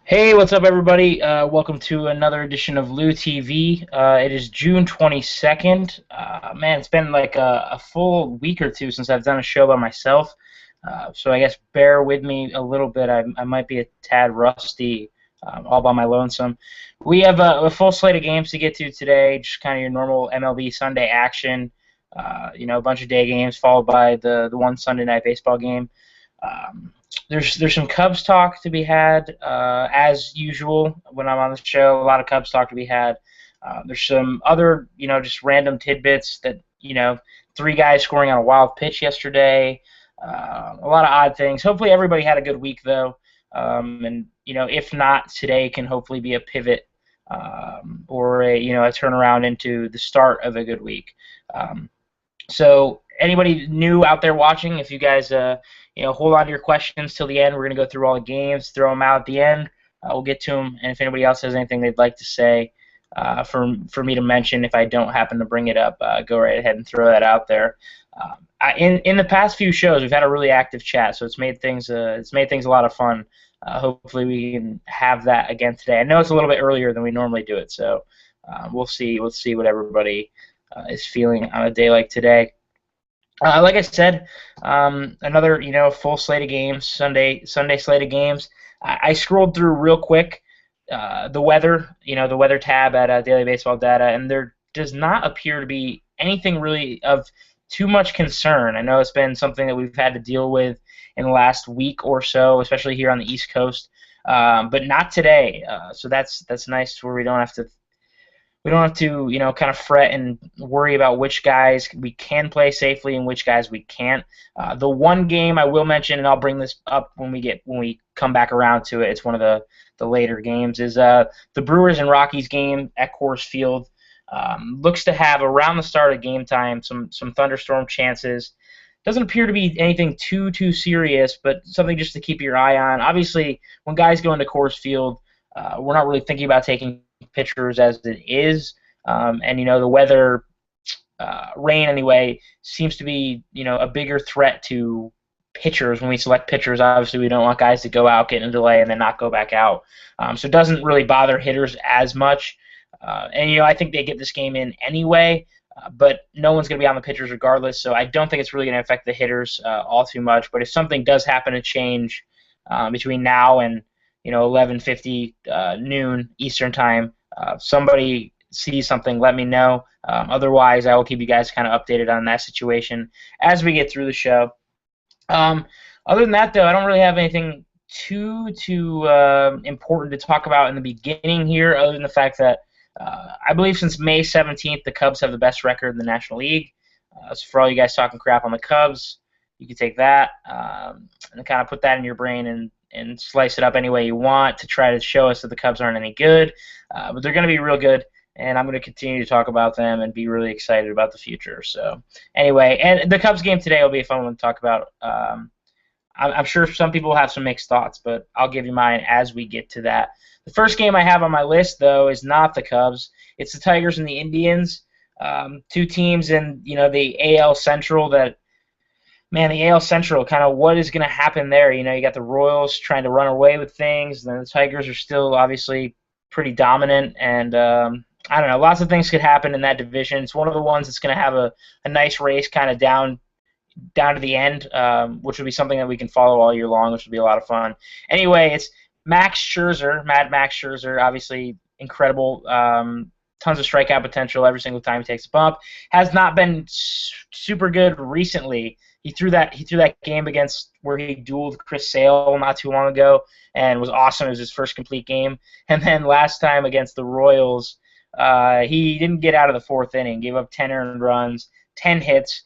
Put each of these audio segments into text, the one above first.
Hey, what's up, everybody? Welcome to another edition of Lou TV. It is June 22nd. Man, it's been like a full week or two since I've done a show by myself. So I guess bear with me a little bit. I might be a tad rusty, all by my lonesome. We have a full slate of games to get to today, just kind of your normal MLB Sunday action. A bunch of day games followed by the one Sunday night baseball game. Um, there's some Cubs talk to be had, as usual when I'm on the show. A lot of Cubs talk to be had. There's some other, just random tidbits that, three guys scoring on a wild pitch yesterday. A lot of odd things. Hopefully everybody had a good week though, and if not, today can hopefully be a pivot or a turnaround into the start of a good week. So anybody new out there watching, if you guys hold on to your questions till the end. We're gonna go through all the games, throw them out at the end. We'll get to them, and if anybody else has anything they'd like to say for me to mention, if I don't happen to bring it up, go right ahead and throw that out there. In the past few shows, we've had a really active chat, so it's made things a lot of fun. Hopefully, we can have that again today. I know it's a little bit earlier than we normally do it, so we'll see. We'll see what everybody is feeling on a day like today. Like I said, another full slate of games, Sunday slate of games. I scrolled through real quick the weather, the weather tab at Daily Baseball Data, and there does not appear to be anything really of too much concern. I know it's been something that we've had to deal with in the last week or so, especially here on the East Coast, but not today. So that's nice, where we don't have to kind of fret and worry about which guys we can play safely and which guys we can't. The one game I will mention, and I'll bring this up when we come back around to it. It's one of the later games. Is the Brewers and Rockies game at Coors Field. Looks to have around the start of game time some thunderstorm chances. Doesn't appear to be anything too serious, but something just to keep your eye on. Obviously, when guys go into Coors Field, we're not really thinking about taking pitchers as it is, and the weather, rain anyway, seems to be a bigger threat to pitchers when we select pitchers. Obviously, we don't want guys to go out, get in a delay, and then not go back out. So it doesn't really bother hitters as much. And I think they get this game in anyway, but no one's going to be on the pitchers regardless. So I don't think it's really going to affect the hitters all too much. But if something does happen to change between now and 11:50 noon Eastern time, somebody sees something, let me know. Otherwise, I will keep you guys kind of updated on that situation as we get through the show. Other than that, though, I don't really have anything too important to talk about in the beginning here, other than the fact that I believe since May 17th, the Cubs have the best record in the National League. So for all you guys talking crap on the Cubs, you can take that and kind of put that in your brain and slice it up any way you want to try to show us that the Cubs aren't any good. But they're going to be real good, and I'm going to continue to talk about them and be really excited about the future. So anyway, and the Cubs game today will be a fun one to talk about. I'm sure some people have some mixed thoughts, but I'll give you mine as we get to that. The first game I have on my list, though, is not the Cubs. It's the Tigers and the Indians, two teams in the AL Central that, man, the AL Central, kind of what is going to happen there? You got the Royals trying to run away with things, and then the Tigers are still obviously pretty dominant, and I don't know, lots of things could happen in that division. It's one of the ones that's going to have a nice race kind of down to the end, which will be something that we can follow all year long, which will be a lot of fun. Anyway, it's Max Scherzer, Mad Max Scherzer, obviously incredible, tons of strikeout potential every single time he takes a bump. Has not been super good recently. He threw that game against where he dueled Chris Sale not too long ago and was awesome. It was his first complete game. And then last time against the Royals, he didn't get out of the fourth inning, gave up 10 earned runs, 10 hits.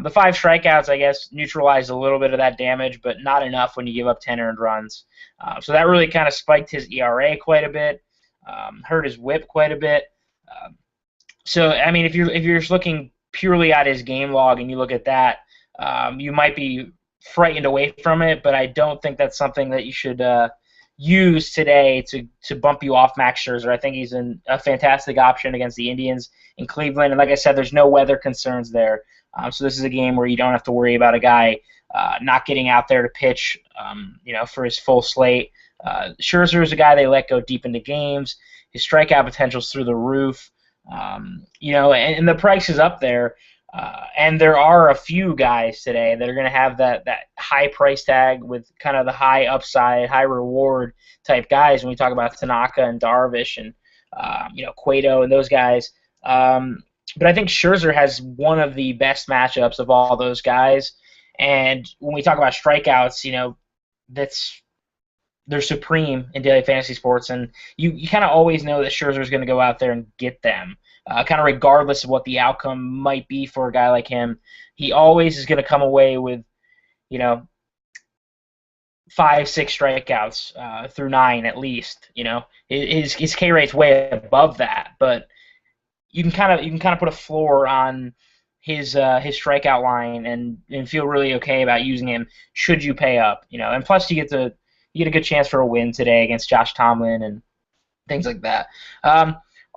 The 5 strikeouts, I guess, neutralized a little bit of that damage, but not enough when you give up 10 earned runs. So that really kind of spiked his ERA quite a bit, hurt his WHIP quite a bit. So I mean, if you're just looking purely at his game log and you look at that, you might be frightened away from it, but I don't think that's something that you should use today to bump you off Max Scherzer. I think he's a fantastic option against the Indians in Cleveland, and like I said, there's no weather concerns there. So this is a game where you don't have to worry about a guy not getting out there to pitch, for his full slate. Scherzer is a guy they let go deep into games. His strikeout potential's through the roof. And the price is up there. And there are a few guys today that are going to have that high price tag with kind of the high upside, high reward type guys when we talk about Tanaka and Darvish and Cueto and those guys. But I think Scherzer has one of the best matchups of all those guys. And when we talk about strikeouts, they're supreme in daily fantasy sports, and you kind of always know that Scherzer is going to go out there and get them, kind of regardless of what the outcome might be for a guy like him. He always is going to come away with, 5, 6 strikeouts through 9 at least. His K rate's way above that, but you can kind of put a floor on his strikeout line and feel really okay about using him should you pay up. And plus you get a good chance for a win today against Josh Tomlin and things like that.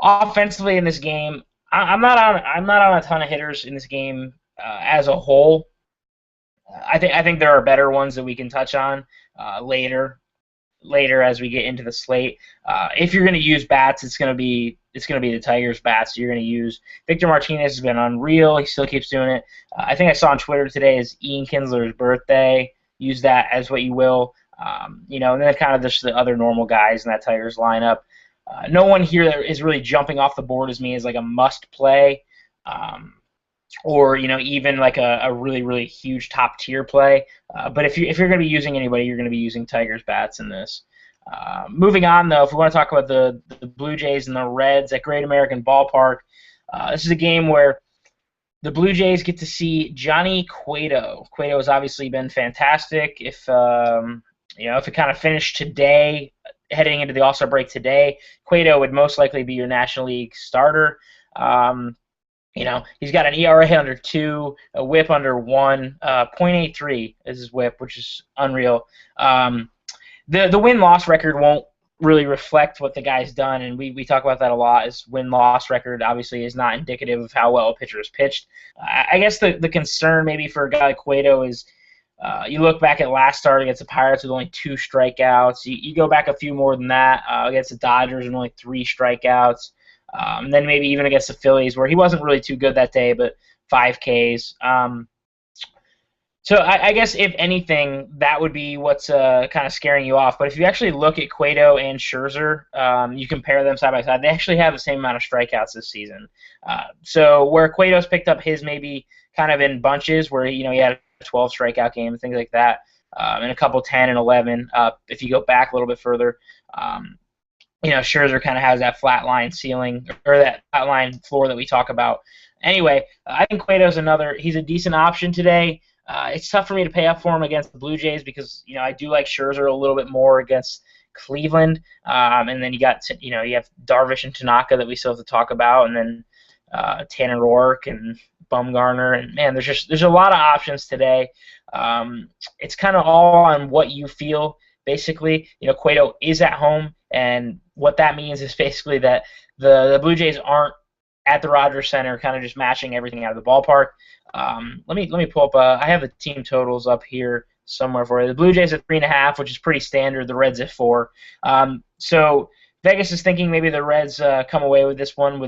Offensively in this game, I'm not on a ton of hitters in this game as a whole. I think there are better ones that we can touch on later as we get into the slate. If you're going to use bats, it's going to be the Tigers bats you're going to use. Victor Martinez has been unreal. He still keeps doing it. I think I saw on Twitter today is Ian Kinsler's birthday. Use that as what you will. And then kind of just the other normal guys in that Tigers lineup. No one here that is really jumping off the board as me as like a must play, or even like a really really huge top tier play. But if you're going to be using anybody, you're going to be using Tigers bats in this. Moving on though, if we want to talk about the Blue Jays and the Reds at Great American Ballpark, this is a game where the Blue Jays get to see Johnny Cueto. Cueto has obviously been fantastic. If it kind of finished today, heading into the All-Star break today, Cueto would most likely be your National League starter. He's got an ERA under 2, a WHIP under 1, .83 is his WHIP, which is unreal. The win-loss record won't really reflect what the guy's done, and we talk about that a lot. His win-loss record obviously is not indicative of how well a pitcher has pitched. I guess the concern maybe for a guy like Cueto is you look back at last start against the Pirates with only 2 strikeouts. You go back a few more than that against the Dodgers and only 3 strikeouts. And then maybe even against the Phillies where he wasn't really too good that day, but 5 Ks. So I guess if anything, that would be what's kind of scaring you off. But if you actually look at Cueto and Scherzer, you compare them side by side, they actually have the same amount of strikeouts this season. So where Cueto's picked up his maybe kind of in bunches where he had a 12 strikeout game, things like that, and a couple 10 and 11. If you go back a little bit further, Scherzer kind of has that flat line ceiling or that flat line floor that we talk about. Anyway, I think Cueto's he's a decent option today. It's tough for me to pay up for him against the Blue Jays because, I do like Scherzer a little bit more against Cleveland. And then you have Darvish and Tanaka that we still have to talk about, and then Tanner Roark and Bumgarner, and man, there's a lot of options today. It's kind of all on what you feel. Basically, Cueto is at home, and what that means is basically that the Blue Jays aren't at the Rogers Center, kind of just mashing everything out of the ballpark. Let me pull up. I have the team totals up here somewhere for you. The Blue Jays at 3.5, which is pretty standard. The Reds at 4. So Vegas is thinking maybe the Reds come away with this one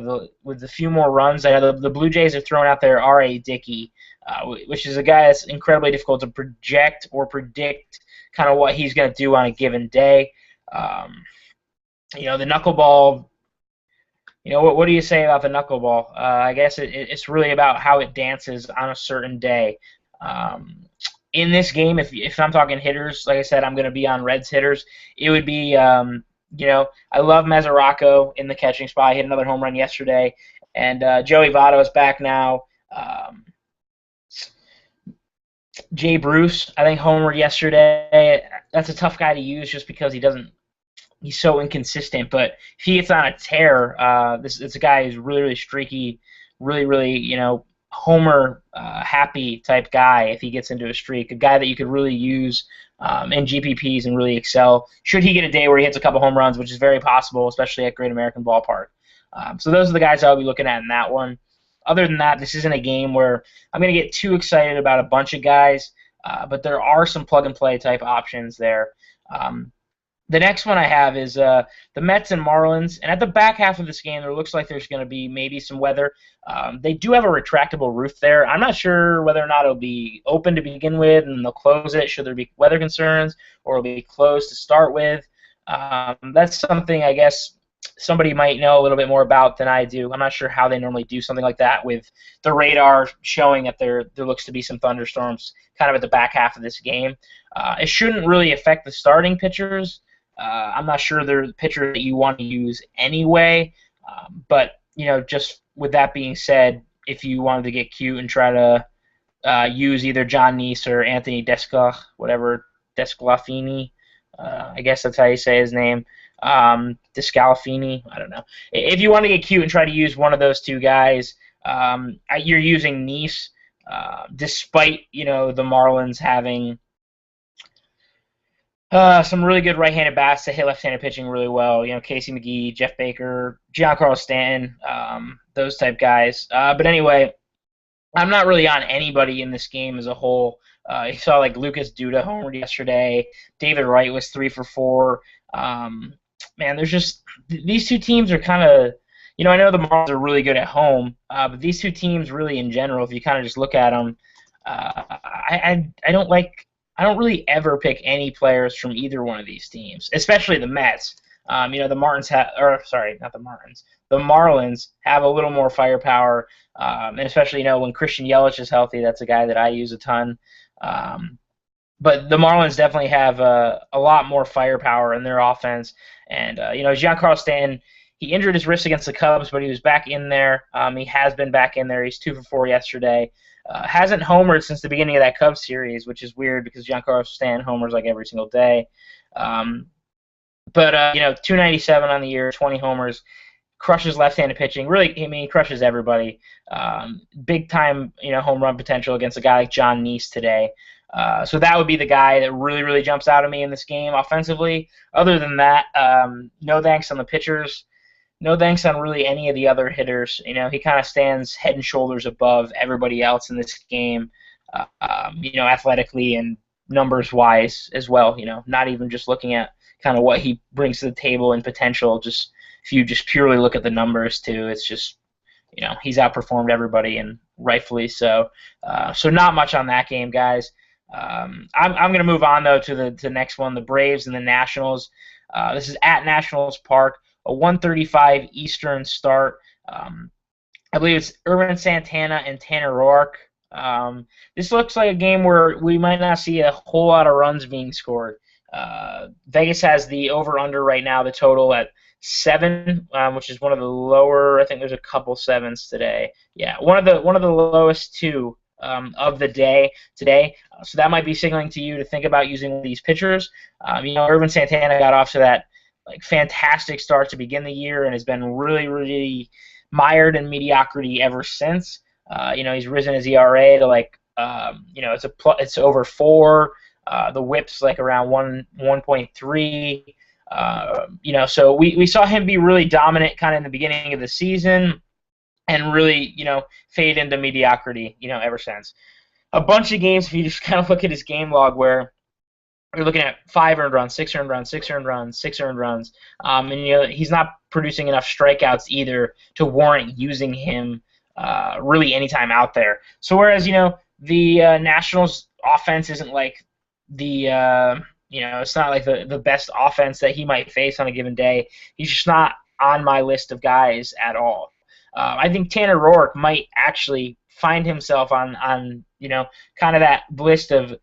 with a few more runs. I know the Blue Jays have thrown out there R.A. Dickey, which is a guy that's incredibly difficult to project or predict kind of what he's going to do on a given day. The knuckleball, what do you say about the knuckleball? I guess it's really about how it dances on a certain day. In this game, if I'm talking hitters, like I said, I'm going to be on Reds hitters. It would be, I love Mesoraco in the catching spot. He hit another home run yesterday. And Joey Votto is back now. Jay Bruce, I think, homered yesterday. That's a tough guy to use just because he's so inconsistent. But if he gets on a tear, it's a guy who's really, really streaky, really, really, homer happy type guy if he gets into a streak. A guy that you could really use in GPPs and really excel. Should he get a day where he hits a couple home runs, which is very possible, especially at Great American Ballpark. So those are the guys I'll be looking at in that one. Other than that, this isn't a game where I'm going to get too excited about a bunch of guys, but there are some plug-and-play type options there. The next one I have is the Mets and Marlins. And at the back half of this game, there looks like there's going to be maybe some weather. They do have a retractable roof there. I'm not sure whether or not it'll be open to begin with, and they'll close it should there be weather concerns, or it'll be closed to start with. That's something I guess somebody might know a little bit more about than I do. I'm not sure how they normally do something like that with the radar showing that there looks to be some thunderstorms kind of at the back half of this game. It shouldn't really affect the starting pitchers. I'm not sure they're the pitchers that you want to use anyway, but just with that being said, if you wanted to get cute and try to use either John Neese or Anthony Desclafini, I guess that's how you say his name, Descalfini, I don't know. If you want to get cute and try to use one of those two guys, you're using Neese, despite the Marlins having some really good right-handed bats that hit left-handed pitching really well. Casey McGee, Jeff Baker, Giancarlo Stanton, those type guys. But anyway, I'm not really on anybody in this game as a whole. You saw like Lucas Duda homered yesterday. David Wright was 3 for 4. Man, there's just these two teams are kind of. I know the Marlins are really good at home, but these two teams really in general, if you kind of just look at them, I don't really ever pick any players from either one of these teams, especially the Mets. The Martins not the Martins. The Marlins have a little more firepower, and especially when Christian Yelich is healthy, that's a guy that I use a ton. But the Marlins definitely have a lot more firepower in their offense, and Giancarlo Stanton. He injured his wrist against the Cubs, but he was back in there. He has been back in there. He's 2 for 4 yesterday. Hasn't homered since the beginning of that Cubs series, which is weird because Giancarlo Stanton homers like every single day. But 297 on the year, 20 homers, crushes left-handed pitching. Really, he crushes everybody. Big time, home run potential against a guy like John Neese today. So that would be the guy that really, really jumps out at me in this game offensively. Other than that, no thanks on the pitchers. No thanks on really any of the other hitters. He kind of stands head and shoulders above everybody else in this game, athletically and numbers-wise as well. Not even just looking at kind of what he brings to the table and potential. Just if you just purely look at the numbers too, it's just he's outperformed everybody and rightfully so. So not much on that game, guys. I'm going to move on though to the next one, the Braves and the Nationals. This is at Nationals Park. A 1:35 Eastern start. I believe it's Irvin Santana and Tanner Roark. This looks like a game where we might not see a whole lot of runs being scored. Vegas has the over/under right now, the total at 7, which is one of the lower. I think there's a couple 7s today. Yeah, one of the lowest 2 of the day today. So that might be signaling to you to think about using these pitchers. Irvin Santana got off to that fantastic start to begin the year and has been really, really mired in mediocrity ever since. He's risen his ERA to it's over 4. The WHIP's like around 1.3. So we saw him be really dominant kind of in the beginning of the season and really, fade into mediocrity, ever since. A bunch of games, if you just kind of look at his game log where you're looking at 5 earned runs, 6 earned runs, 6 earned runs, 6 earned runs. And he's not producing enough strikeouts either to warrant using him really anytime out there. So whereas, the Nationals offense isn't like it's not like the best offense that he might face on a given day. He's just not on my list of guys at all. I think Tanner Roark might actually find himself on kind of that list of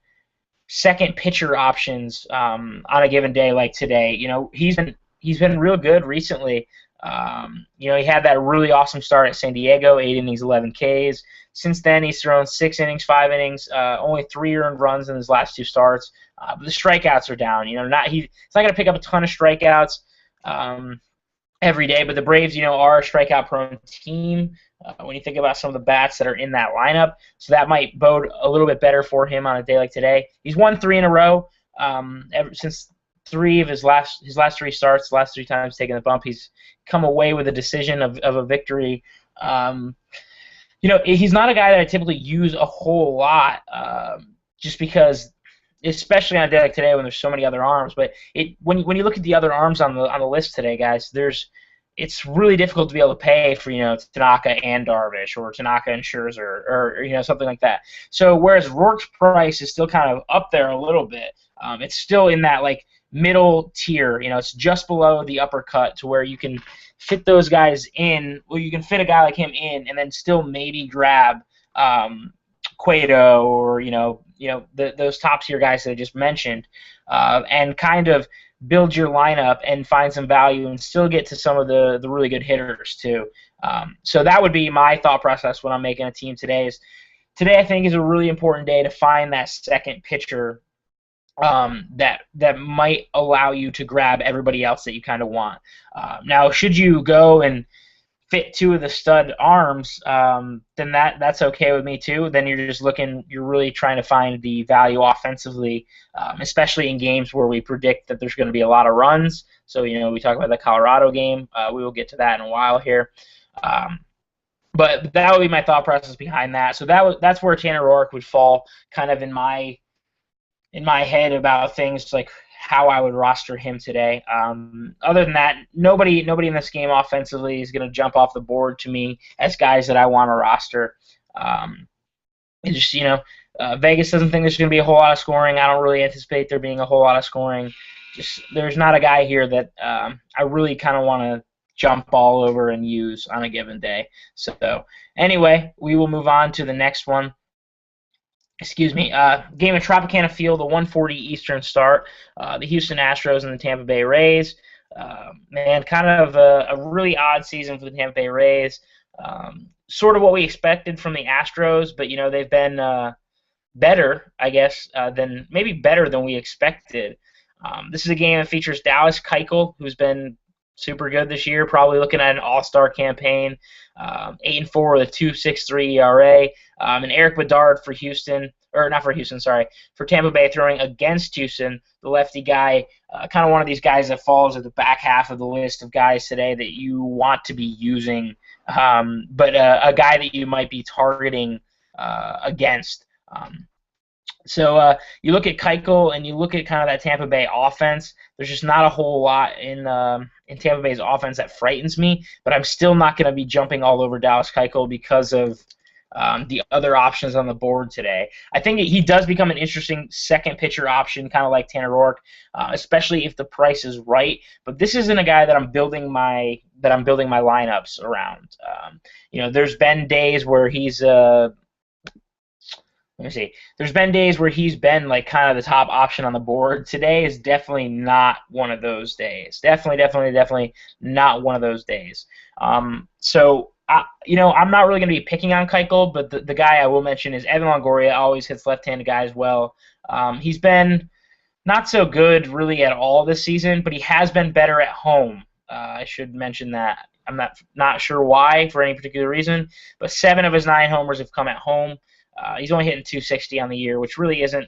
second pitcher options on a given day like today. He's been real good recently. He had that really awesome start at San Diego, 8 innings, 11 Ks. Since then, he's thrown 6 innings, 5 innings, only 3 earned runs in his last 2 starts. But the strikeouts are down. He's not going to pick up a ton of strikeouts every day. But the Braves, are a strikeout-prone team. When you think about some of the bats that are in that lineup. So that might bode a little bit better for him on a day like today. He's won 3 in a row ever since 3 of his last 3 starts, last 3 times taking the bump. He's come away with a decision of a victory. He's not a guy that I typically use a whole lot just because especially on a day like today when there's so many other arms. But when you look at the other arms on the list today, guys, it's really difficult to be able to pay for Tanaka and Darvish or Tanaka and Scherzer or something like that. So whereas Rourke's price is still kind of up there a little bit, it's still in that like middle tier. It's just below the uppercut to where you can fit those guys in. Well, you can fit a guy like him in, and then still maybe grab Cueto or those top tier guys that I just mentioned, and kind of build your lineup and find some value and still get to some of the really good hitters too. So that would be my thought process when I'm making a team today. Today I think is a really important day to find that second pitcher that might allow you to grab everybody else that you kind of want. Now, should you go and fit two of the stud arms, then that's okay with me too. Then you're really trying to find the value offensively, especially in games where we predict that there's going to be a lot of runs. So, we talk about the Colorado game. We will get to that in a while here. But that would be my thought process behind that. So that's where Tanner Roark would fall kind of in my head about things like how I would roster him today. Other than that, nobody in this game offensively is going to jump off the board to me as guys that I want to roster. Vegas doesn't think there's going to be a whole lot of scoring. I don't really anticipate there being a whole lot of scoring. There's not a guy here that I really kind of want to jump all over and use on a given day. So anyway, we will move on to the next one. Game at Tropicana Field, the 1:40 Eastern start. The Houston Astros and the Tampa Bay Rays. Kind of a really odd season for the Tampa Bay Rays. Sort of what we expected from the Astros, but they've been better, I guess, better than we expected. This is a game that features Dallas Keuchel, who's been super good this year, probably looking at an all-star campaign. 8-4 with a 2.63 ERA. And Eric Bedard for Tampa Bay throwing against Houston, the lefty guy, kind of one of these guys that falls at the back half of the list of guys today that you want to be using, but a guy that you might be targeting against. So you look at Keuchel and you look at kind of that Tampa Bay offense. There's just not a whole lot in Tampa Bay's offense that frightens me, but I'm still not going to be jumping all over Dallas Keuchel because of the other options on the board today. I think he does become an interesting second pitcher option, kind of like Tanner Roark, especially if the price is right. But this isn't a guy that I'm building my lineups around. There's been days where he's There's been days where he's been like kind of the top option on the board. Today is definitely not one of those days. Definitely not one of those days. I'm not really going to be picking on Keuchel, but the guy I will mention is Evan Longoria. Always hits left-handed guys well. He's been not so good really at all this season, but he has been better at home. I should mention that. I'm not sure why for any particular reason, but 7 of his 9 homers have come at home. He's only hitting 260 on the year, which really isn't,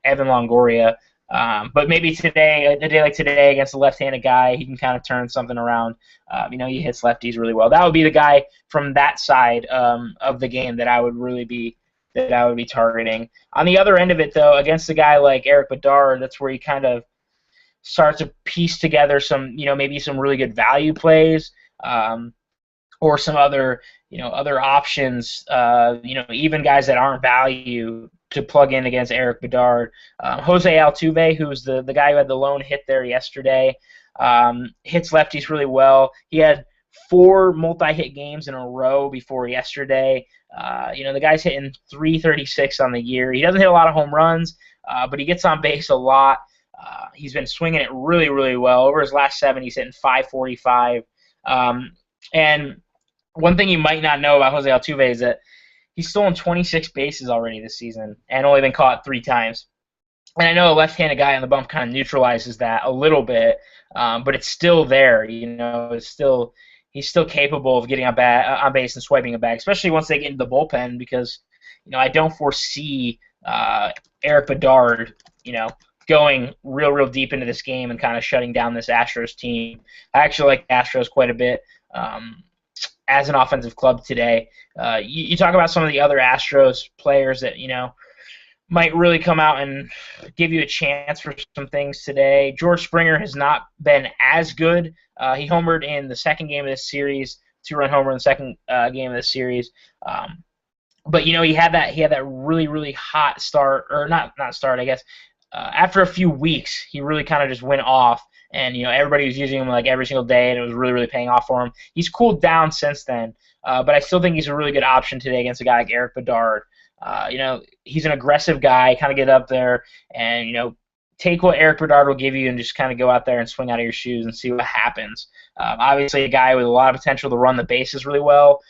Evan Longoria. But maybe today, a day like today against a left-handed guy, he can kind of turn something around. He hits lefties really well. That would be the guy from that side of the game that I would be targeting. On the other end of it, though, against a guy like Eric Bedard, that's where he kind of starts to piece together some, maybe some really good value plays. Or some other options, even guys that aren't value to plug in against Eric Bedard. Jose Altuve, who's the guy who had the lone hit there yesterday, hits lefties really well. He had 4 multi-hit games in a row before yesterday. The guy's hitting 336 on the year. He doesn't hit a lot of home runs, but he gets on base a lot. He's been swinging it really, really well. Over his last 7, he's hitting 545. And one thing you might not know about Jose Altuve is that he's stolen 26 bases already this season and only been caught 3 times. And I know a left-handed guy on the bump kind of neutralizes that a little bit, but it's still there. He's still capable of getting on base and swiping a bag, especially once they get into the bullpen. Because I don't foresee Eric Bedard, going real deep into this game and kind of shutting down this Astros team. I actually like the Astros quite a bit. As an offensive club today. You talk about some of the other Astros players that, might really come out and give you a chance for some things today. George Springer has not been as good. He homered in the second game of this series, 2-run homer in the second game of this series. But he had that really hot start, or not start, I guess. After a few weeks, he really kind of just went off, and everybody was using him like every single day, and it was really paying off for him. He's cooled down since then, but I still think he's a really good option today against a guy like Eric Bedard. He's an aggressive guy, kind of get up there and take what Eric Bedard will give you and just kind of go out there and swing out of your shoes and see what happens. Obviously, a guy with a lot of potential to run the bases really well.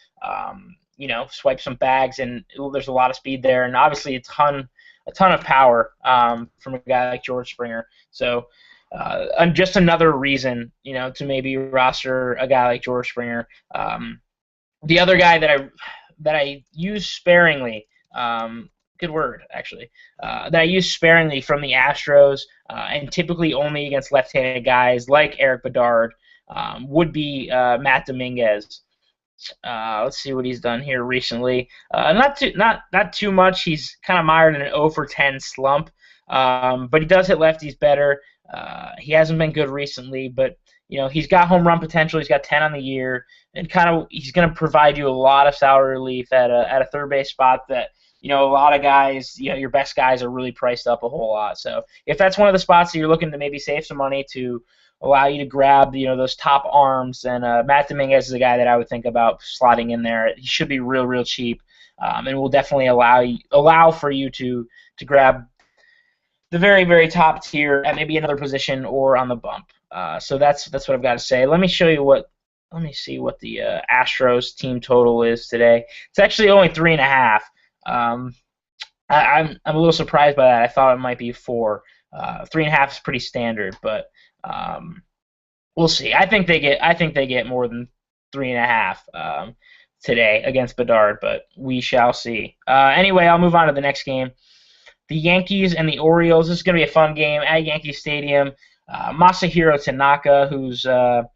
Swipe some bags, and there's a lot of speed there, and obviously a ton of power from a guy like George Springer. So, and just another reason, to maybe roster a guy like George Springer. The other guy that I use sparingly, good word actually, that I use sparingly from the Astros, and typically only against left-handed guys like Eric Bedard, would be Matt Dominguez. Let's see what he's done here recently. Not too much. He's kind of mired in an 0 for 10 slump, but he does hit lefties better. He hasn't been good recently, but he's got home run potential. He's got 10 on the year, and he's going to provide you a lot of salary relief at a third base spot that a lot of guys, your best guys are really priced up a whole lot. So if that's one of the spots that you're looking to maybe save some money to allow you to grab those top arms, and Matt Dominguez is a guy that I would think about slotting in there. He should be real cheap, and will definitely allow for you to grab the very top tier at maybe another position or on the bump. So that's what I've got to say. Let me see what the Astros team total is today. It's actually only 3.5. I'm a little surprised by that. I thought it might be 4. 3.5 is pretty standard, but we'll see. I think they get more than 3.5 today against Bedard, but we shall see. Anyway, I'll move on to the next game. The Yankees and the Orioles. This is going to be a fun game at Yankee Stadium. Masahiro Tanaka, who's what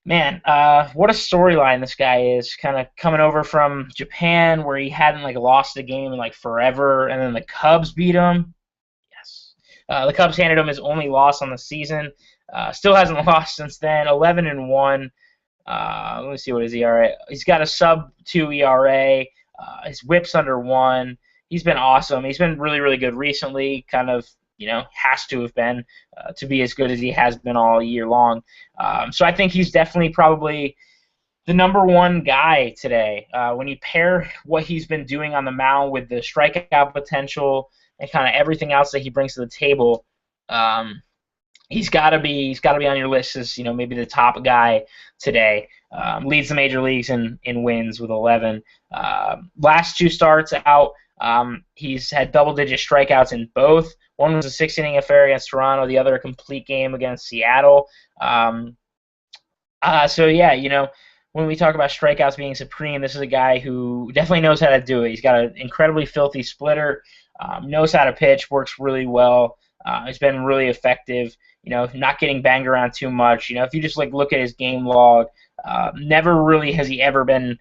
a storyline this guy is. Kind of coming over from Japan, where he hadn't lost a game in forever, and then the Cubs beat him. Yes, the Cubs handed him his only loss on the season. Still hasn't lost since then. 11-1. Let me see what his ERA. He's got a sub-2 ERA. His WHIP's under 1. He's been awesome. He's been really good recently. Kind of, has to have been to be as good as he has been all year long. So I think he's definitely probably the number one guy today. When you pair what he's been doing on the mound with the strikeout potential and kind of everything else that he brings to the table, he's got to be on your list as maybe the top guy today. Leads the major leagues in wins with 11. Last 2 starts out, he's had double-digit strikeouts in both. One was a 6-inning affair against Toronto, the other a complete game against Seattle. So yeah, when we talk about strikeouts being supreme, this is a guy who definitely knows how to do it. He's got an incredibly filthy splitter, knows how to pitch, works really well. He's been really effective. Not getting banged around too much. If you just look at his game log, never really has he ever been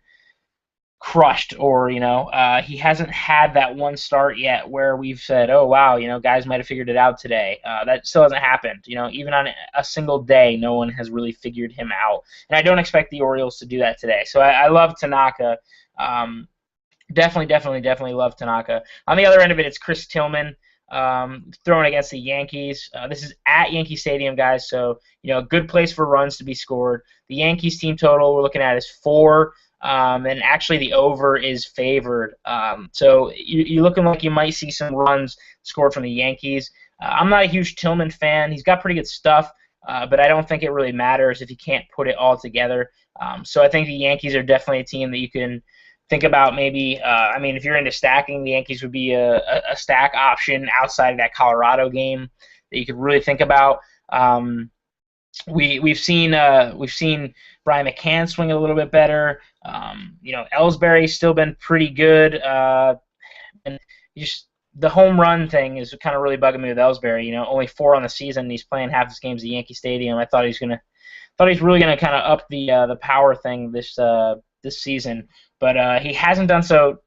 crushed, or he hasn't had that one start yet where we've said, oh wow, guys might have figured it out today. That still hasn't happened. Even on a single day, no one has really figured him out, and I don't expect the Orioles to do that today. So I love Tanaka. Definitely love Tanaka. On the other end of it, it's Chris Tillman. Throwing against the Yankees. This is at Yankee Stadium, guys, so a good place for runs to be scored. The Yankees team total we're looking at is 4, and actually the over is favored. So you're looking like you might see some runs scored from the Yankees. I'm not a huge Tillman fan. He's got pretty good stuff, but I don't think it really matters if he can't put it all together. So I think the Yankees are definitely a team that you can think about maybe. If you're into stacking, the Yankees would be a stack option outside of that Colorado game that you could really think about. We've seen Brian McCann swing a little bit better. Ellsbury's still been pretty good, and just the home run thing is kind of really bugging me with Ellsbury. Only 4 on the season, and he's playing half his games at Yankee Stadium. I thought he's really gonna kind of up the power thing this this season. But he hasn't done so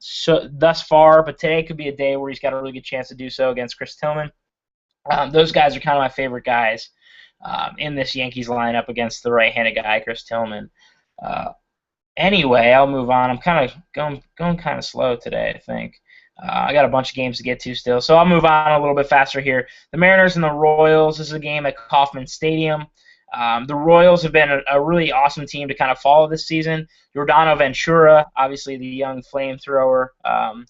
thus far. But today could be a day where he's got a really good chance to do so against Chris Tillman. Those guys are kind of my favorite guys in this Yankees lineup against the right-handed guy, Chris Tillman. Anyway, I'll move on. I'm kind of going kind of slow today, I think. I got a bunch of games to get to still, so I'll move on a little bit faster here. The Mariners and the Royals. This is a game at Kauffman Stadium. The Royals have been a really awesome team to kind of follow this season. Yordano Ventura, obviously the young flamethrower, on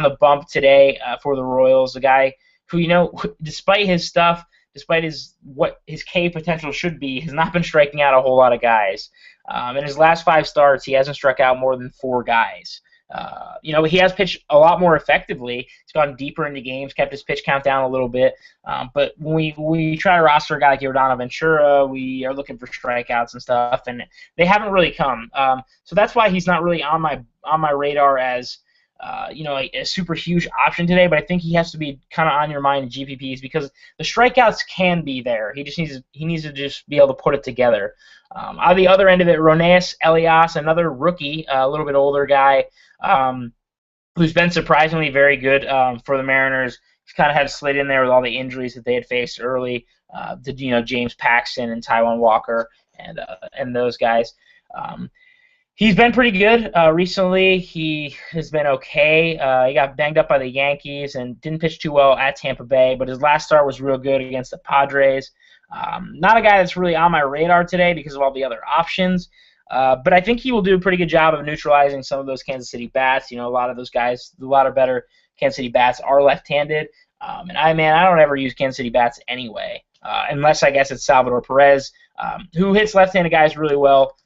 the bump today for the Royals. A guy who, despite his stuff, despite what his K potential should be, has not been striking out a whole lot of guys. In his last 5 starts, he hasn't struck out more than 4 guys. He has pitched a lot more effectively. He's gone deeper into games, kept his pitch count down a little bit. But when we try to roster a guy like Yordano Ventura, we are looking for strikeouts and stuff, and they haven't really come. So that's why he's not really on my radar as a super huge option today. But I think he has to be kind of on your mind in GPPs because the strikeouts can be there. He needs to just be able to put it together. On the other end of it, Roneus Elias, another rookie, a little bit older guy, who's been surprisingly very good for the Mariners. He's kind of had to slid in there with all the injuries that they had faced early to James Paxton and Taijuan Walker and those guys. He's been pretty good recently. He has been okay. He got banged up by the Yankees and didn't pitch too well at Tampa Bay, but his last start was real good against the Padres. Not a guy that's really on my radar today because of all the other options, but I think he will do a pretty good job of neutralizing some of those Kansas City bats. A lot of those guys, a lot of better Kansas City bats are left-handed, and I don't ever use Kansas City bats anyway, unless I guess it's Salvador Perez, who hits left-handed guys really well.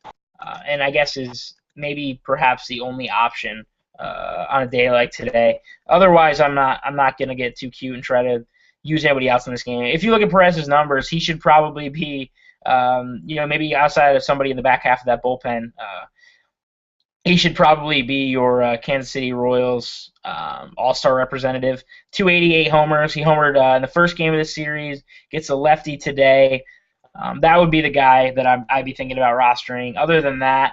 And I guess is maybe perhaps the only option on a day like today. Otherwise, I'm not going to get too cute and try to use anybody else in this game. If you look at Perez's numbers, he should probably be, maybe outside of somebody in the back half of that bullpen, he should probably be your Kansas City Royals all-star representative. 288 homers. He homered in the first game of the series, gets a lefty today. That would be the guy that I'd be thinking about rostering. Other than that,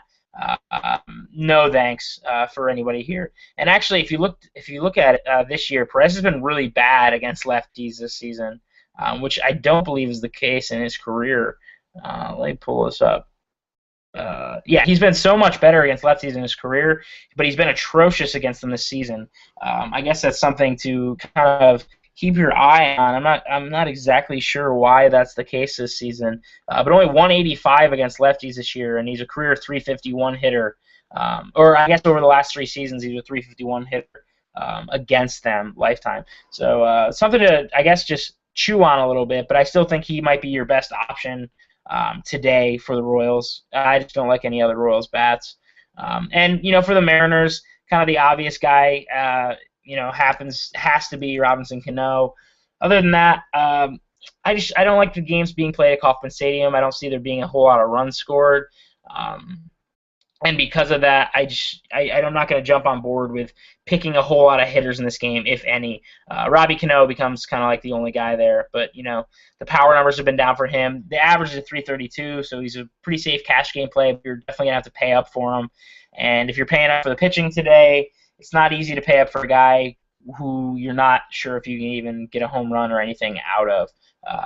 no thanks for anybody here. And actually, if you look at it this year, Perez has been really bad against lefties this season, which I don't believe is the case in his career. Let me pull this up. He's been so much better against lefties in his career, but he's been atrocious against them this season. I guess that's something to kind of keep your eye on. I'm not exactly sure why that's the case this season, but only 185 against lefties this year, and he's a career 351 hitter. Or I guess over the last 3 seasons, he's a 351 hitter against them lifetime. So something to, I guess, just chew on a little bit, but I still think he might be your best option today for the Royals. I just don't like any other Royals bats. And for the Mariners, kind of the obvious guy, has to be Robinson Cano. Other than that, I don't like the games being played at Kauffman Stadium. I don't see there being a whole lot of runs scored. And because of that, I'm not going to jump on board with picking a whole lot of hitters in this game, if any. Robbie Cano becomes kind of like the only guy there. But, the power numbers have been down for him. The average is at 332, so he's a pretty safe cash game play, but you're definitely going to have to pay up for him. And if you're paying up for the pitching today, it's not easy to pay up for a guy who you're not sure if you can even get a home run or anything out of.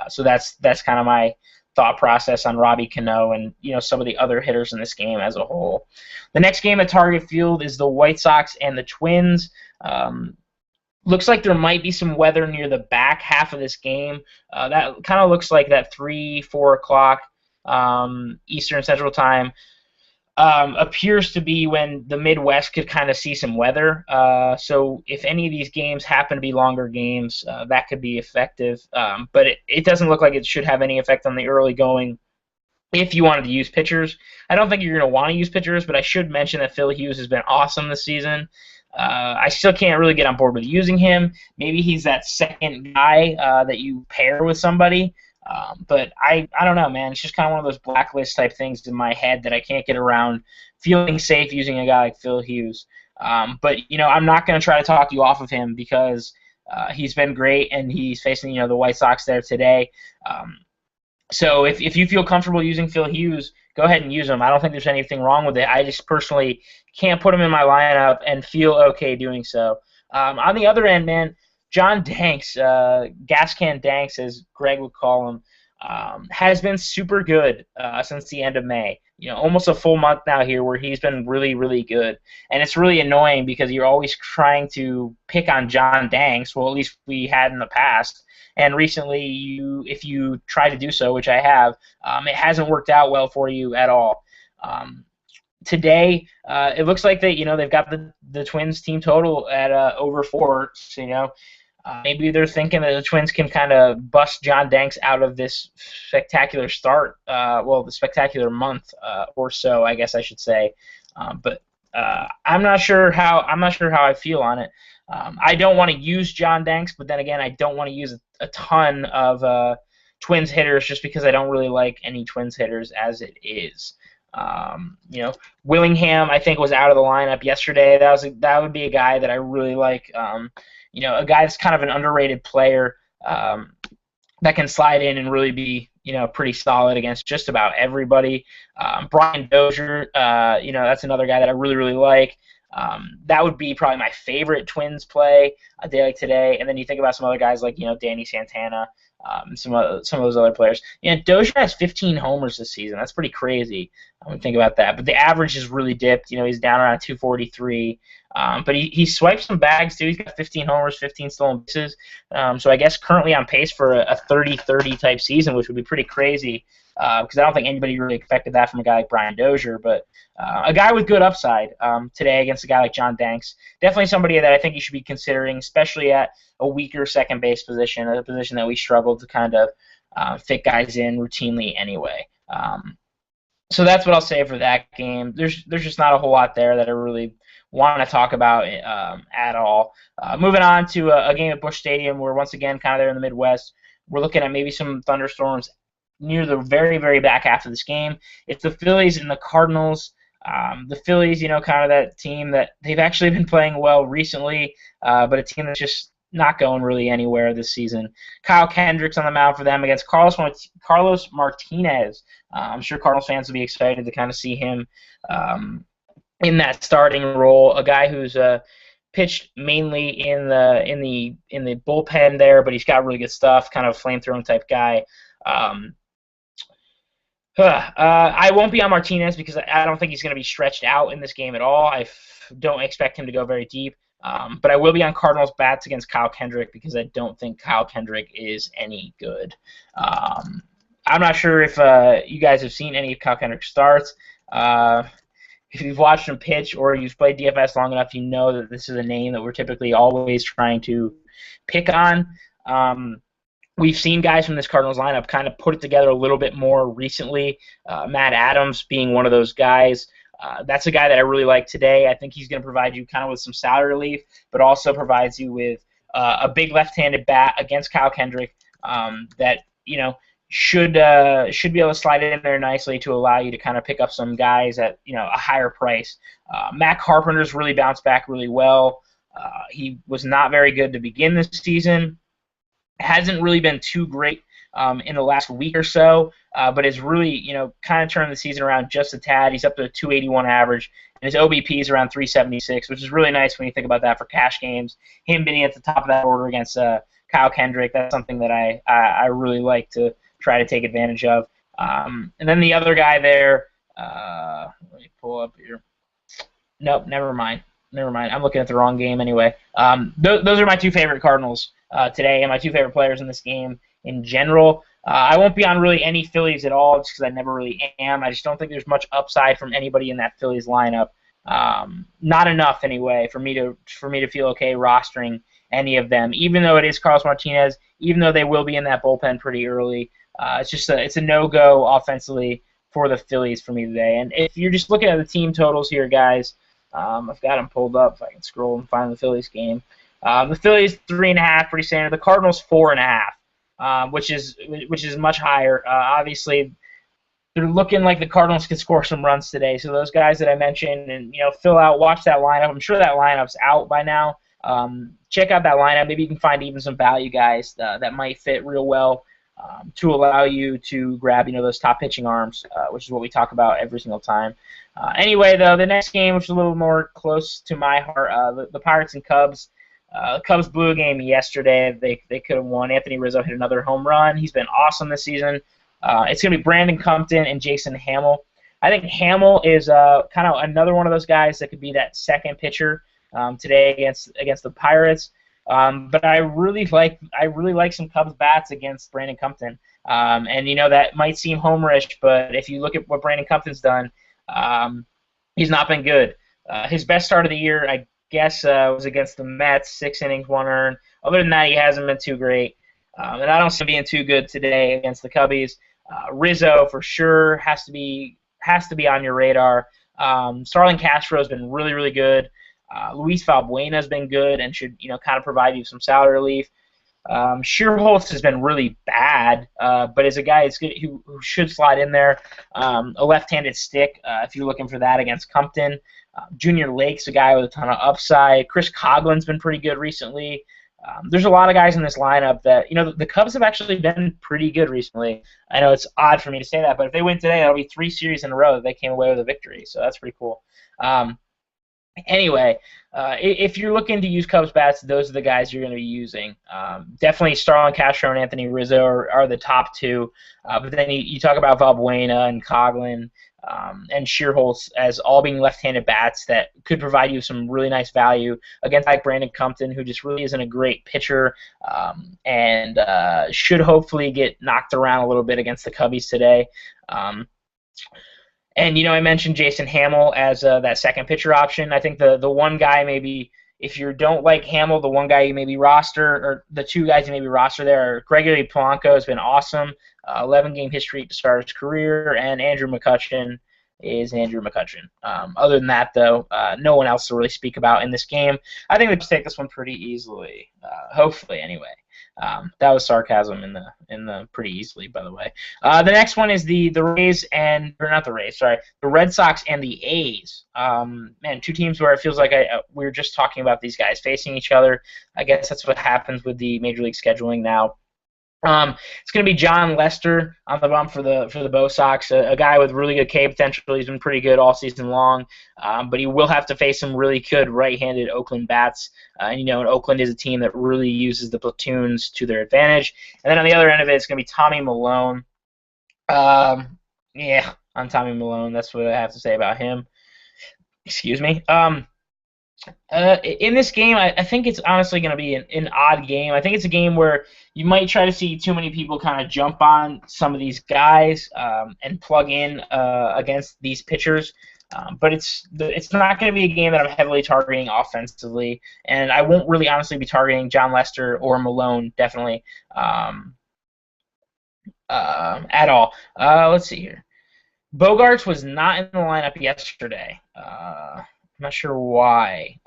So that's kind of my thought process on Robbie Cano and some of the other hitters in this game as a whole. The next game at Target Field is the White Sox and the Twins. Looks like there might be some weather near the back half of this game. That kind of looks like that 3-4 o'clock Eastern Central Time appears to be when the Midwest could kind of see some weather. So if any of these games happen to be longer games, that could be effective. But it doesn't look like it should have any effect on the early going if you wanted to use pitchers. I don't think you're going to want to use pitchers, but I should mention that Phil Hughes has been awesome this season. I still can't really get on board with using him. Maybe he's that second guy that you pair with somebody. But I don't know, man. It's just kind of one of those blacklist type things in my head that I can't get around feeling safe using a guy like Phil Hughes. But I'm not going to try to talk you off of him because he's been great and he's facing the White Sox there today. So if you feel comfortable using Phil Hughes, go ahead and use him. I don't think there's anything wrong with it. I just personally can't put him in my lineup and feel okay doing so. On the other end, man, John Danks, gas can Danks, as Greg would call him, has been super good since the end of May. Almost a full month now here where he's been really, really good. And it's really annoying because you're always trying to pick on John Danks. Well, at least we had in the past. And recently, if you try to do so, which I have, it hasn't worked out well for you at all. Today, it looks like they've got the Twins team total at over 4. So, maybe they're thinking that the Twins can kind of bust John Danks out of this spectacular start, the spectacular month or so, I guess I should say. But I'm not sure how I feel on it. I don't want to use John Danks, but then again, I don't want to use a ton of Twins hitters just because I don't really like any Twins hitters as it is. Willingham, I think, was out of the lineup yesterday. That would be a guy that I really like. A guy that's kind of an underrated player that can slide in and really be, pretty solid against just about everybody. Brian Dozier, that's another guy that I really, really like. That would be probably my favorite Twins play a day like today. And then you think about some other guys like, Danny Santana, some of those other players. Dozier has 15 homers this season. That's pretty crazy when you think about that. But the average has really dipped. He's down around 243. But he swiped some bags, too. He's got 15 homers, 15 stolen bases. So I guess currently on pace for a 30-30 type season, which would be pretty crazy because I don't think anybody really expected that from a guy like Brian Dozier. But a guy with good upside today against a guy like John Danks. Definitely somebody that I think you should be considering, especially at a weaker second base position, a position that we struggled to kind of fit guys in routinely anyway. So that's what I'll say for that game. There's just not a whole lot there that I really want to talk about at all. Moving on to a game at Busch Stadium, where once again, kind of there in the Midwest, we're looking at maybe some thunderstorms near the very, very back half of this game. It's the Phillies and the Cardinals. The Phillies, kind of that team that they've actually been playing well recently, but a team that's just not going really anywhere this season. Kyle Kendrick's on the mound for them against Carlos Martinez. I'm sure Cardinals fans will be excited to kind of see him in that starting role. A guy who's pitched mainly in the bullpen there, but he's got really good stuff. Kind of a flamethrowing type guy. I won't be on Martinez because I don't think he's going to be stretched out in this game at all. I don't expect him to go very deep. But I will be on Cardinals bats against Kyle Kendrick because I don't think Kyle Kendrick is any good. I'm not sure if you guys have seen any of Kyle Kendrick's starts. If you've watched him pitch or you've played DFS long enough, you know that this is a name that we're typically always trying to pick on. We've seen guys from this Cardinals lineup kind of put it together a little bit more recently, Matt Adams being one of those guys. That's a guy that I really like today. I think he's going to provide you kind of with some salary relief, but also provides you with a big left-handed bat against Kyle Kendrick that should be able to slide it in there nicely to allow you to kind of pick up some guys at a higher price. Matt Carpenter's really bounced back really well. He was not very good to begin this season. Hasn't really been too great in the last week or so, but has really, kind of turned the season around just a tad. He's up to a 281 average, and his OBP is around 376, which is really nice when you think about that for cash games. Him being at the top of that order against Kyle Kendrick, that's something that I really like to try to take advantage of. And then the other guy there, let me pull up here. Nope, never mind. I'm looking at the wrong game anyway. Those are my two favorite Cardinals today, and my two favorite players in this game in general. I won't be on really any Phillies at all just because I never really am. I just don't think there's much upside from anybody in that Phillies lineup. Not enough anyway for me to feel okay rostering any of them, even though it is Carlos Martinez, even though they will be in that bullpen pretty early. It's a no-go offensively for the Phillies for me today. And if you're just looking at the team totals here, guys, I've got them pulled up if I can scroll and find the Phillies game. The Phillies 3.5, pretty standard. The Cardinals 4.5, which is much higher. Obviously, they're looking like the Cardinals can score some runs today. So those guys that I mentioned, and watch that lineup. I'm sure that lineup's out by now. Check out that lineup. Maybe you can find even some value guys that might fit real well to allow you to grab, those top pitching arms, which is what we talk about every single time. Anyway, though, the next game, which is a little more close to my heart, the Pirates and Cubs. The Cubs blew a game yesterday. They could have won. Anthony Rizzo hit another home run. He's been awesome this season. It's going to be Brandon Compton and Jason Hamill. I think Hamill is kind of another one of those guys that could be that second pitcher today against the Pirates. But I really like some Cubs bats against Brandon Compton. And that might seem homerish, but if you look at what Brandon Compton's done, he's not been good. His best start of the year, I guess, was against the Mets, 6 innings, 1 earned. Other than that, he hasn't been too great. And I don't see him being too good today against the Cubbies. Rizzo for sure has to be on your radar. Starlin Castro has been really, really good. Luis Valbuena has been good and should kind of provide you some salary relief. Shearholtz has been really bad, but is a guy who should slide in there. A left-handed stick, if you're looking for that against Compton. Junior Lake's a guy with a ton of upside. Chris Coughlin's been pretty good recently. There's a lot of guys in this lineup that, the Cubs have actually been pretty good recently. I know it's odd for me to say that, but if they win today, that'll be 3 series in a row that they came away with a victory, so that's pretty cool. Anyway, if you're looking to use Cubs bats, those are the guys you're going to be using. Definitely Starlin Castro and Anthony Rizzo are the top 2, but then you talk about Valbuena and Coughlin and Shearholtz as all being left-handed bats that could provide you some really nice value against like Brandon Compton, who just really isn't a great pitcher and should hopefully get knocked around a little bit against the Cubbies today. And, I mentioned Jason Hamill as that second pitcher option. I think the one guy maybe, if you don't like Hamill, the one guy you maybe roster, or the 2 guys you maybe roster there are Gregory Polanco has been awesome, 11-game history to start his career, and Andrew McCutchen is Andrew McCutchen. Other than that, though, no one else to really speak about in this game. I think they can take this one pretty easily, hopefully anyway. That was sarcasm in the pretty easily, by the way. The next one is the Rays the Red Sox and the A's. Man, 2 teams where it feels like we were just talking about these guys facing each other. I guess that's what happens with the Major League scheduling now. It's going to be John Lester on the bump for the Bo Sox, a guy with really good K potential. He's been pretty good all season long, but he will have to face some really good right-handed Oakland bats. And Oakland is a team that really uses the platoons to their advantage. And then on the other end of it, it's going to be Tommy Milone. On Tommy Milone, that's what I have to say about him. Excuse me. In this game, I think it's honestly going to be an odd game. I think it's a game where you might try to see too many people kind of jump on some of these guys and plug in against these pitchers. But it's not going to be a game that I'm heavily targeting offensively, and I won't really honestly be targeting John Lester or Malone, definitely, at all. Let's see here. Bogaerts was not in the lineup yesterday. I'm not sure why.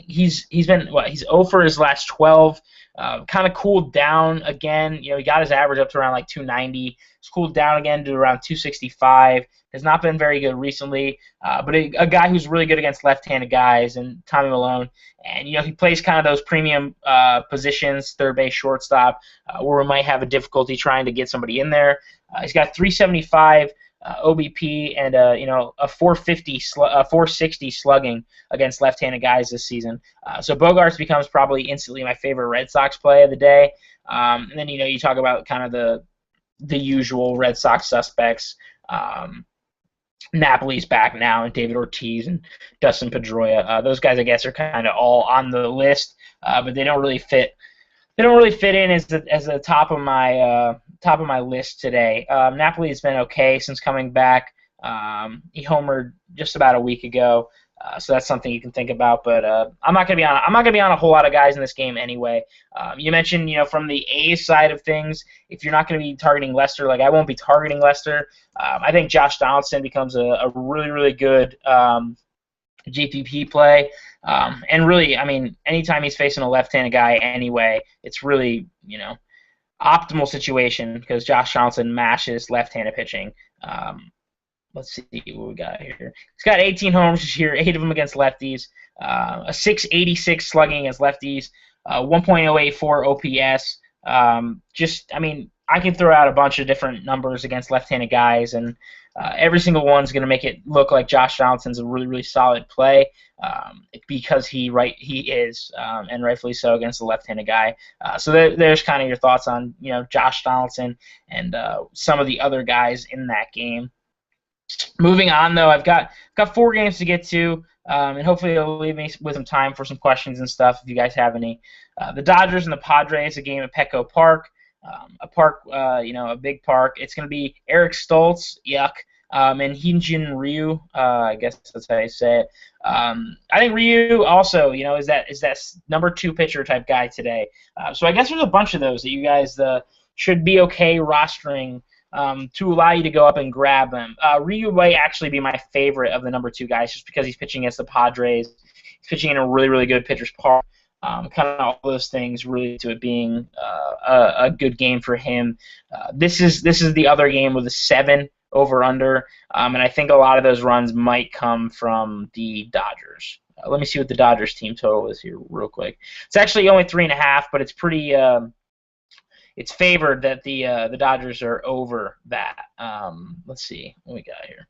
He's been he's 0 for his last 12. Kind of cooled down again. He got his average up to around like 290. He's cooled down again to around 265. Has not been very good recently. But a guy who's really good against left-handed guys, and Tommy Milone. And he plays kind of those premium positions, third base, shortstop, where we might have a difficulty trying to get somebody in there. He's got 375. OBP and a 460 slugging against left-handed guys this season. So Bogaerts becomes probably instantly my favorite Red Sox play of the day. And then you talk about kind of the usual Red Sox suspects. Napoli's back now, and David Ortiz and Dustin Pedroia. Those guys, I guess, are kind of all on the list, but they don't really fit. They don't really fit in as the top of my list today. Napoli has been okay since coming back. He homered just about a week ago, so that's something you can think about. But I'm not gonna be on a whole lot of guys in this game anyway. You mentioned from the A's side of things, if you're not gonna be targeting Lester, like I won't be targeting Lester. I think Josh Donaldson becomes a really, really good GPP play. And really, anytime he's facing a left-handed guy anyway, it's really, optimal situation because Josh Donaldson mashes left-handed pitching. Let's see what we got here. He's got 18 homers this year, 8 of them against lefties, a 686 slugging against lefties, 1.084 OPS. I can throw out a bunch of different numbers against left-handed guys, and every single one's going to make it look like Josh Donaldson's a really, really solid play because he is, and rightfully so, against the left-handed guy. So there's kind of your thoughts on Josh Donaldson and some of the other guys in that game. Moving on, though, I've got 4 games to get to, and hopefully it'll leave me with some time for some questions and stuff if you guys have any. The Dodgers and the Padres, a game at Petco Park. A park, a big park. It's going to be Eric Stoltz, yuck, and Hyunjin Ryu. I guess that's how you say it. I think Ryu also, is that number 2 pitcher type guy today. So I guess there's a bunch of those that you guys should be okay rostering to allow you to go up and grab him. Ryu might actually be my favorite of the number 2 guys just because he's pitching against the Padres. He's pitching in a really, really good pitcher's park. Kind of all those things really to it being a good game for him. This is the other game with a 7 over/under, and I think a lot of those runs might come from the Dodgers. Let me see what the Dodgers team total is here real quick. It's actually only 3.5, but it's pretty. It's favored that the Dodgers are over that. Let's see what we got here.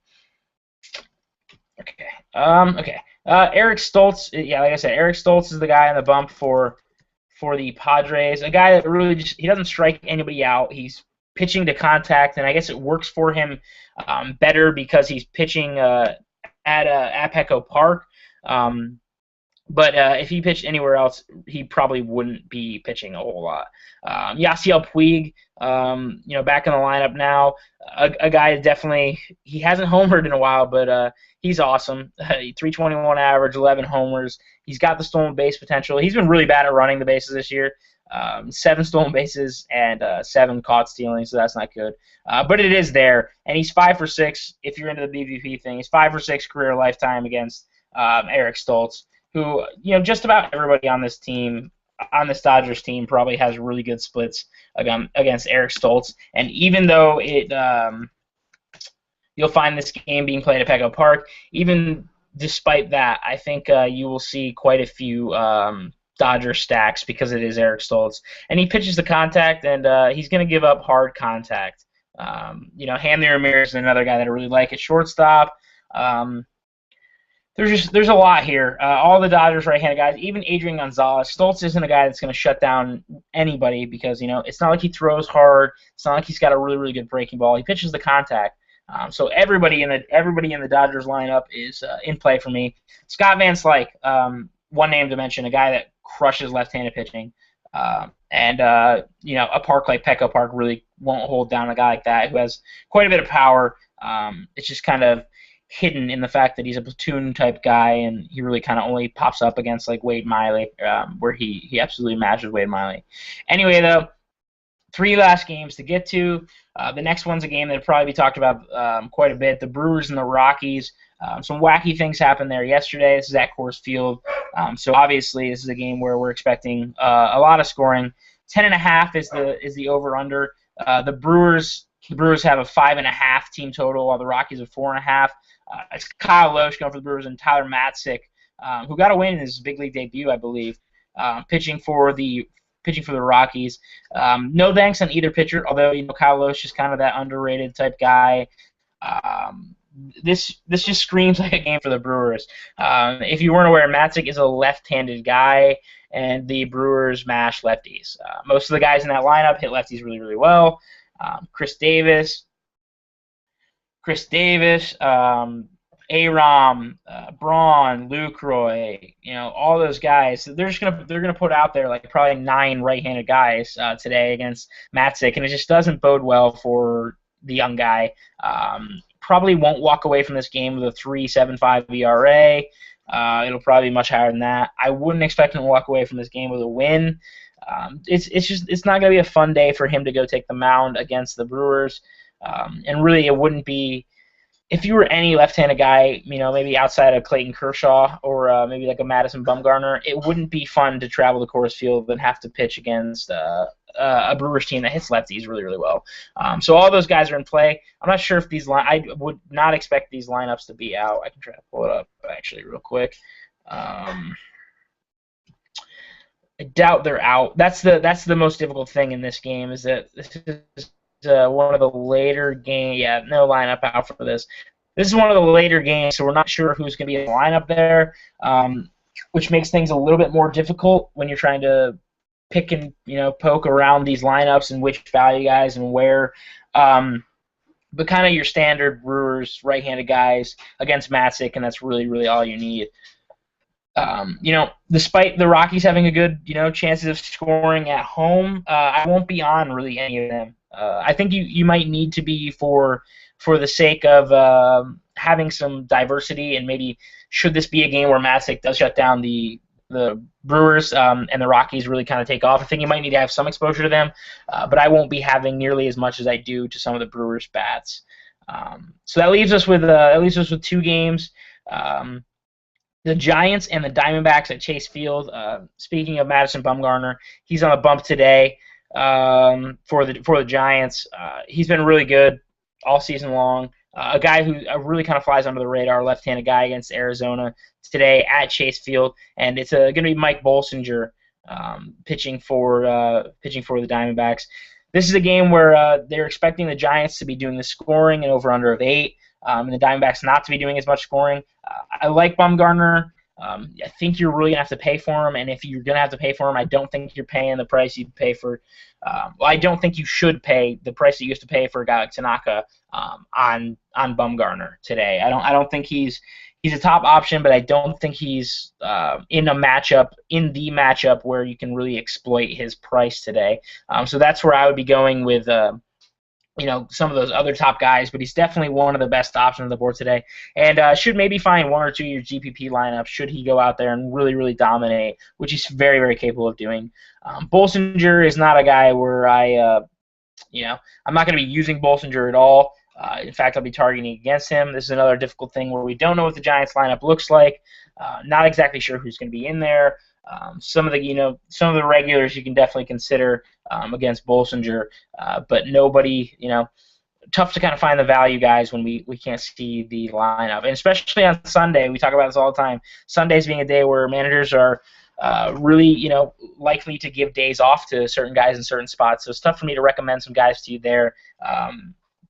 Okay. Eric Stoltz, yeah, like I said, Eric Stoltz is the guy on the bump for the Padres. A guy that really he doesn't strike anybody out. He's pitching to contact, and I guess it works for him better because he's pitching at Petco Park. But if he pitched anywhere else, he probably wouldn't be pitching a whole lot. Yasiel Puig, back in the lineup now. A guy definitely, he hasn't homered in a while, but he's awesome. 321 average, 11 homers. He's got the stolen base potential. He's been really bad at running the bases this year. 7 stolen bases and 7 caught stealing, so that's not good. But it is there, and he's 5 for 6. If you're into the BVP thing, he's 5 for 6 career lifetime against Eric Stoltz, who just about everybody on this team, on this Dodgers team, probably has really good splits against Eric Stoltz. And even though you'll find this game being played at Petco Park, even despite that, I think you will see quite a few Dodger stacks because it is Eric Stoltz. And he pitches the contact, and he's going to give up hard contact. Hanley Ramirez is another guy that I really like at shortstop. There's a lot here. All the Dodgers right-handed guys, even Adrian Gonzalez. Stoltz isn't a guy that's going to shut down anybody because it's not like he throws hard. It's not like he's got a really, really good breaking ball. He pitches the contact. So everybody in the Dodgers lineup is in play for me. Scott Van Slyke, one name to mention, a guy that crushes left-handed pitching, and a park like Petco Park really won't hold down a guy like that who has quite a bit of power. It's just kind of hidden in the fact that he's a platoon type guy, and he really kind of only pops up against like Wade Miley, where he absolutely matches Wade Miley. Anyway, though, 3 last games to get to. The next one's a game that'll probably be talked about quite a bit. The Brewers and the Rockies. Some wacky things happened there yesterday. This is at Coors Field, so obviously this is a game where we're expecting a lot of scoring. 10.5 is the over/under. The Brewers have a 5.5 team total, while the Rockies have 4.5. It's Kyle Loesch going for the Brewers and Tyler Matzik, who got a win in his big league debut, I believe, pitching for the Rockies. No thanks on either pitcher, although Kyle Loesch is kind of that underrated type guy. This just screams like a game for the Brewers. If you weren't aware, Matzik is a left-handed guy, and the Brewers mash lefties. Most of the guys in that lineup hit lefties really, really well. Chris Davis, Aram, Braun, Lucroy, all those guys. So they're gonna put out there like probably 9 right-handed guys today against Matzik, and it just doesn't bode well for the young guy. Probably won't walk away from this game with a 3.75 ERA. It'll probably be much higher than that. I wouldn't expect him to walk away from this game with a win. It's not gonna be a fun day for him to go take the mound against the Brewers. And really, it wouldn't be, if you were any left-handed guy, maybe outside of Clayton Kershaw or maybe like a Madison Bumgarner, it wouldn't be fun to travel to Coors Field and have to pitch against a Brewers team that hits lefties really, really well. So all those guys are in play. I'm not sure if I would not expect these lineups to be out. I can try to pull it up actually real quick. I doubt they're out. That's the most difficult thing in this game is that this is one of the later game. Yeah, no lineup out for this. This is one of the later games, so we're not sure who's going to be in the lineup there, which makes things a little bit more difficult when you're trying to pick and poke around these lineups and which value guys and where. But kind of your standard Brewers right-handed guys against Matzik, and that's really, really all you need. Despite the Rockies having a good, chances of scoring at home, I won't be on really any of them. I think you might need to be for the sake of having some diversity, and maybe should this be a game where Matzik does shut down the Brewers and the Rockies really kind of take off, I think you might need to have some exposure to them, but I won't be having nearly as much as I do to some of the Brewers bats. So that leaves us with two games. The Giants and the Diamondbacks at Chase Field. Speaking of Madison Bumgarner, he's on a bump today for the Giants. He's been really good all season long. A guy who really kind of flies under the radar, left-handed guy against Arizona today at Chase Field, and it's going to be Mike Bolsinger pitching for the Diamondbacks. This is a game where they're expecting the Giants to be doing the scoring and over/under of 8. And the Diamondbacks not to be doing as much scoring. I like Bumgarner. I think you're really going to have to pay for him, and if you're going to have to pay for him, I don't think you're paying the price you'd pay for I don't think you should pay the price that you used to pay for a guy like Tanaka on Bumgarner today. I don't think he's a top option, but I don't think he's in the matchup where you can really exploit his price today. So that's where I would be going with some of those other top guys, but he's definitely one of the best options on the board today, and should maybe find one or two of your GPP lineups should he go out there and really, really dominate, which he's very, very capable of doing. Bolsinger is not a guy where I'm not going to be using Bolsinger at all. In fact, I'll be targeting against him. This is another difficult thing where we don't know what the Giants lineup looks like. Not exactly sure who's going to be in there. Some of the regulars you can definitely consider against Bolsinger, but nobody, tough to kind of find the value guys when we can't see the lineup, and especially on Sunday. We talk about this all the time. Sundays being a day where managers are really, likely to give days off to certain guys in certain spots. So it's tough for me to recommend some guys to you there.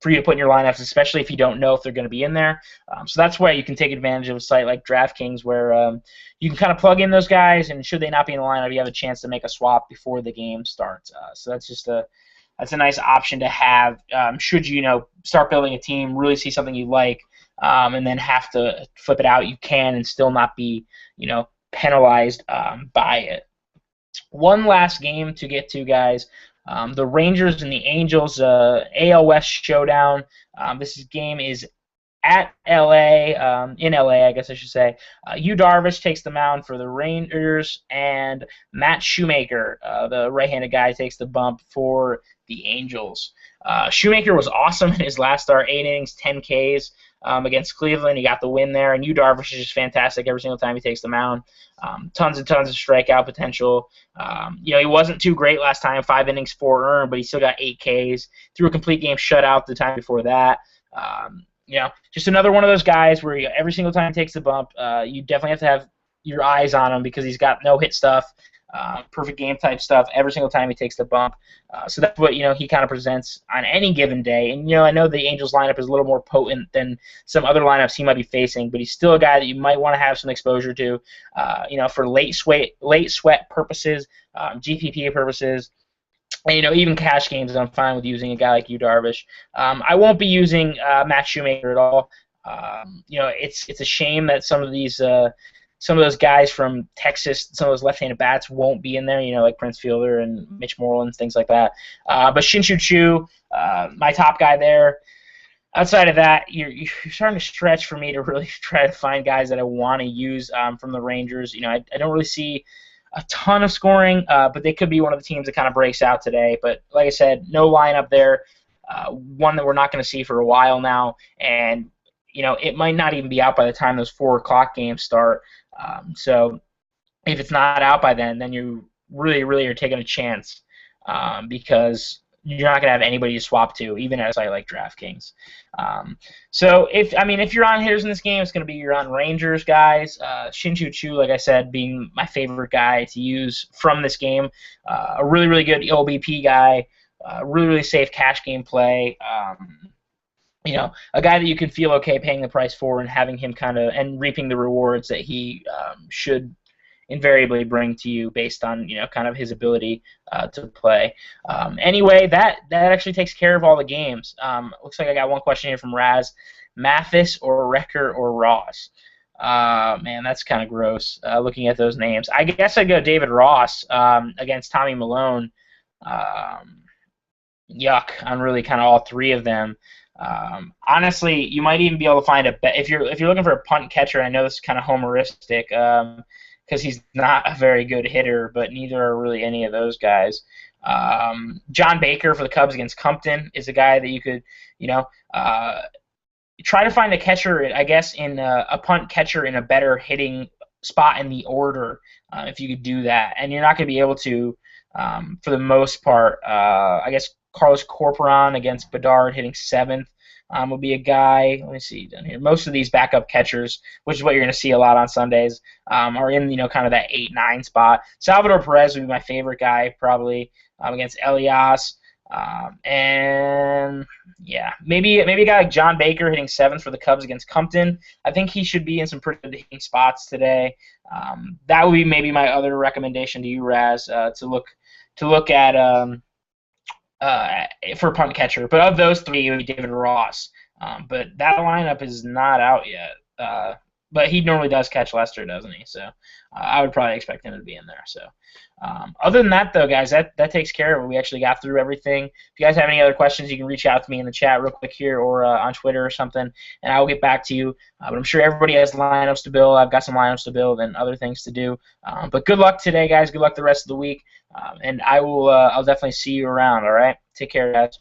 For you to put in your lineups, especially if you don't know if they're going to be in there. So that's why you can take advantage of a site like DraftKings where you can kind of plug in those guys, and should they not be in the lineup, you have a chance to make a swap before the game starts. So that's a nice option to have should you start building a team, really see something you like, and then have to flip it out. You can and still not be penalized by it. One last game to get to, guys. The Rangers and the Angels AL West showdown. This game is at LA, in LA, I guess I should say. Yu Darvish takes the mound for the Rangers, and Matt Shoemaker, the right-handed guy, takes the bump for the Angels. Shoemaker was awesome in his last start, 8 innings, 10 Ks against Cleveland. He got the win there, and Yu Darvish is just fantastic every single time he takes the mound. Tons and tons of strikeout potential. He wasn't too great last time, 5 innings, 4 earned, but he still got 8 Ks. Threw a complete game shutout the time before that. Just another one of those guys where every single time he takes the bump, you definitely have to have your eyes on him because he's got no hit stuff, perfect game type stuff every single time he takes the bump. So that's what he kind of presents on any given day. And I know the Angels lineup is a little more potent than some other lineups he might be facing, but he's still a guy that you might want to have some exposure to, for late sweat purposes, GPP purposes. And, even cash games, I'm fine with using a guy like Yu Darvish. I won't be using Matt Shoemaker at all. It's a shame that some of those guys from Texas, some of those left-handed bats won't be in there, like Prince Fielder and Mitch Moreland, things like that. But Shin-Soo Choo, my top guy there. Outside of that, you're starting to stretch for me to really try to find guys that I want to use from the Rangers. I don't really see a ton of scoring, but they could be one of the teams that kind of breaks out today. But like I said, no lineup there, one that we're not going to see for a while now, and it might not even be out by the time those 4 o'clock games start. So if it's not out by then you really, really are taking a chance because you're not going to have anybody to swap to, even at a site like DraftKings. So if you're on hitters in this game, it's going to be you're on Rangers guys. Shin-Soo Choo, like I said, being my favorite guy to use from this game. A really, really good OBP guy. Really, really safe cash game play. A guy that you can feel okay paying the price for and having him and reaping the rewards that he should invariably bring to you based on kind of his ability to play. Anyway, that actually takes care of all the games. Looks like I got one question here from Raz: Mathis or Recker or Ross? Man, that's kind of gross. Looking at those names, I guess I'd go David Ross against Tommy Malone. Yuck on really kind of all three of them. Honestly, you might even be able to find if you're looking for a punt catcher. I know this is kind of homeristic because he's not a very good hitter, but neither are really any of those guys. John Baker for the Cubs against Compton is a guy that you could try to find a catcher, I guess, in a punt catcher in a better hitting spot in the order if you could do that, and you're not going to be able to for the most part. I guess Carlos Corporon against Bedard hitting 7th would be a guy. Let me see down here. Most of these backup catchers, which is what you're going to see a lot on Sundays, are in kind of that 8-9 spot. Salvador Perez would be my favorite guy probably against Elias. And yeah, maybe a guy like John Baker hitting 7th for the Cubs against Compton. I think he should be in some pretty good hitting spots today. That would be maybe my other recommendation to you, Raz, to look at. For punt catcher, but of those three, it would be David Ross. But that lineup is not out yet. But he normally does catch Lester, doesn't he? So I would probably expect him to be in there. So other than that, though, guys, that takes care of it. We actually got through everything. If you guys have any other questions, you can reach out to me in the chat real quick here or on Twitter or something, and I will get back to you. But I'm sure everybody has lineups to build. I've got some lineups to build and other things to do. But good luck today, guys. Good luck the rest of the week. And I'll definitely see you around, all right? Take care, guys.